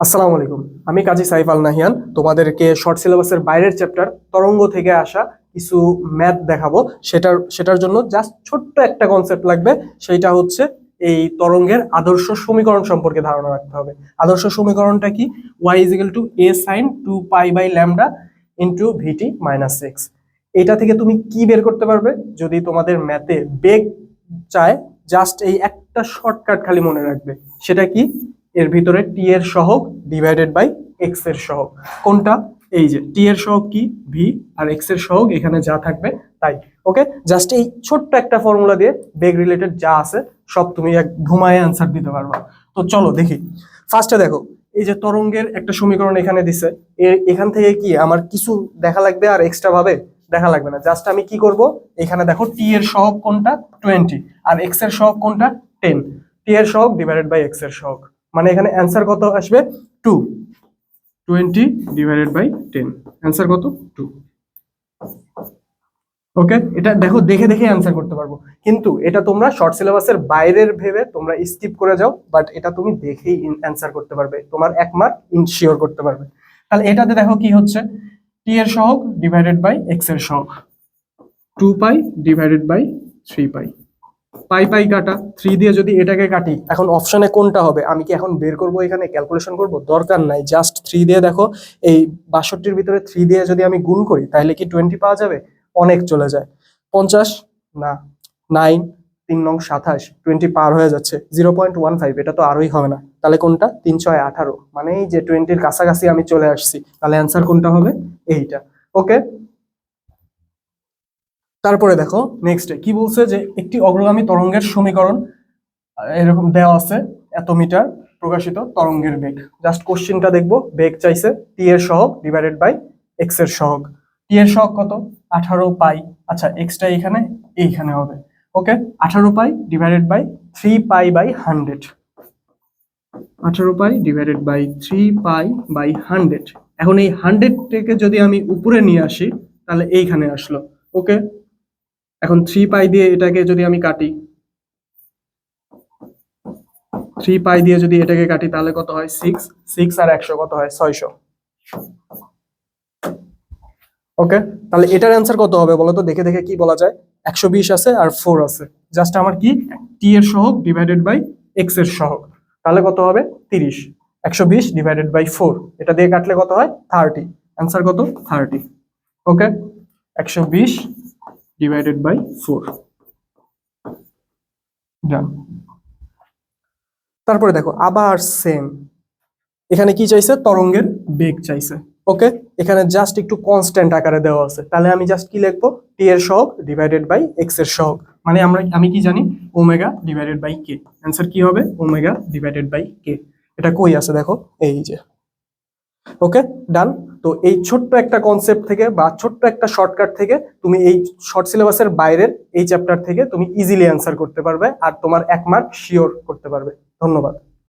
আসসালামু আলাইকুম। আমি কাজী সাইফ আল নাহিয়ান তোমাদেরকে শর্ট সিলেবাসের বাইরের চ্যাপ্টার তরঙ্গ থেকে আসা কিছু ম্যাথ দেখাবো। সেটার জন্য জাস্ট ছোট্ট একটা কনসেপ্ট লাগবে। সেইটা হচ্ছে এই তরঙ্গের আদর্শ সমীকরণ সম্পর্কে ধারণা রাখতে হবে। আদর্শ সমীকরণটা কি? y is equal to a sin 2 pi by lambda into vt minus x. এটা থেকে তুমি কি বের করতে পারবে? যদি তোমাদের ম্যাথে বেগ চায়, জাস্ট এই একটা শর্টকাট খালি মনে রাখবে। সেটা কি? এর ভিতরে টি এর সহগ ডিভাইডেড বাই এক্স এর সহগ। কোনটা? এই যে টি এর সহগ কি ভি, আর এক্স এর সহগ এখানে যা থাকবে তাই। ওকে, জাস্ট এই ছোট্ট একটা ফর্মুলা দিয়ে বেগ রিলেটেড যা আছে সব তুমি এক ধুমায় অ্যান্সার দিতে পারবা। তো চলো দেখি। ফার্স্টে দেখো, এই যে তরঙ্গের একটা সমীকরণ এখানে দিছে। এখান থেকে কি আমার কিছু দেখা লাগবে আর এক্সট্রা ভাবে দেখা লাগবে না। জাস্ট আমি কি করব, এখানে দেখো টি এর সহগ কোনটা 20 আর এক্স এর সহগ কোনটা 10। টি এর সহগ ডিভাইডেড বাই এক্স এর সহগ, মানে এখানে অ্যান্সার কত আসবে 2। 20 ডিভাইডেড বাই 10, অ্যান্সার কত 2। ওকে, এটা দেখো দেখে দেখে অ্যান্সার করতে পারবো, কিন্তু এটা তোমরা শর্ট সিলেবাসের বাইরের ভেবে তোমরা স্কিপ করে যাও, বাট এটা তুমি দেখেই অ্যান্সার করতে পারবে, তোমার 1 মার্ক ইনশিওর করতে পারবে। তাহলে এটাতে দেখো কি হচ্ছে, টি এর সহগ ডিভাইডেড বাই এক্স এর সহগ, 2 পাই ডিভাইডেড বাই 3 পাই। পাই পাই কাটা, 3 দিয়ে যদি এটাকে কাটি, এখন অপশনে কোনটা হবে? আমি কি এখন বের করব, এখানে ক্যালকুলেশন করব? দরকার নাই, জাস্ট 3 দিয়ে দেখো, এই 62-র ভিতরে 3 দিয়ে যদি আমি গুণ করি তাহলে কি 20 পাওয়া যাবে? অনেক চলে যায়। 50 না, 9 3 নং 27, 20 পার হয়ে যাচ্ছে। 0.15, এটা তো আরোই হবে না। তাহলে কোনটা? 3 6 18, মানে এই যে 20-র কাছাকাছি আমি চলে আসছি। তাহলে অ্যান্সার কোনটা হবে? এইটা। ওকে, তারপরে দেখো নেক্সটে কি বলছে, যে একটি অগ্রগামী তরঙ্গের সমীকরণ এরকম দেওয়া আছে, এত মিটার প্রকাশিত তরঙ্গের বেগ। জাস্ট কোশ্চেনটা দেখবো, বেগ চাইছে টি এর সহগ ডিভাইডেড বাই এক্স এর সহগ। টি এর সহগ কত? 18 পাই। আচ্ছা, এক্সটা এইখানে হবে। Okay, 18 pi divided by 3 pi by 100। 18 pi divided by 3 pi by 100। এখন এই 100 থেকে যদি আমি উপরে নিয়ে আসি তাহলে এইখানে আসলো। ওকে, এখন 3 পাই দিয়ে এটাকে যদি আমি কাটি, 3 পাই দিয়ে যদি এটাকে কাটি তাহলে কত হয়? 6। 6 আর 100 কত হয়? 600। ওকে, তাহলে এটার অ্যান্সার কত হবে বলো তো? দেখে দেখে কি বলা যায়? 120 আছে আর 4 আছে। জাস্ট আমার কি, টি এর সহগ ডিভাইডেড বাই এক্স এর সহগ, তাহলে কত হবে? 30। 120 ডিভাইডেড বাই 4, এটা দিয়ে কাটলে কত হয়? 30। অ্যান্সার কত? 30। ওকে, 120 ডিভাইডেড বাই 4, ডান। তারপরে দেখো আবার সেম, এখানে কি চাইছে? তরঙ্গের বেগ চাইছে। ওকে, এখানে জাস্ট একটু কনস্ট্যান্ট আকারে দেওয়া আছে, তাহলে আমি জাস্ট কি লিখবো? টি এর সহগ ডিভাইডেড বাই এক্স এর সহগ, মানে আমি কি জানি? Omega divided by k. Answer কি হবে? Omega divided by k. এটা কই আছে দেখো, এই যে। ওকে, ডান। তো এই ছোট্ট একটা কনসেপ্ট থেকে বা ছোট্ট একটা শর্টকাট থেকে তুমি এই শর্ট সিলেবাসের বাইরের এই চ্যাপ্টার থেকে তুমি ইজিলি অ্যান্সার করতে পারবে, আর তোমার 1 মার্ক শিওর করতে পারবে। ধন্যবাদ।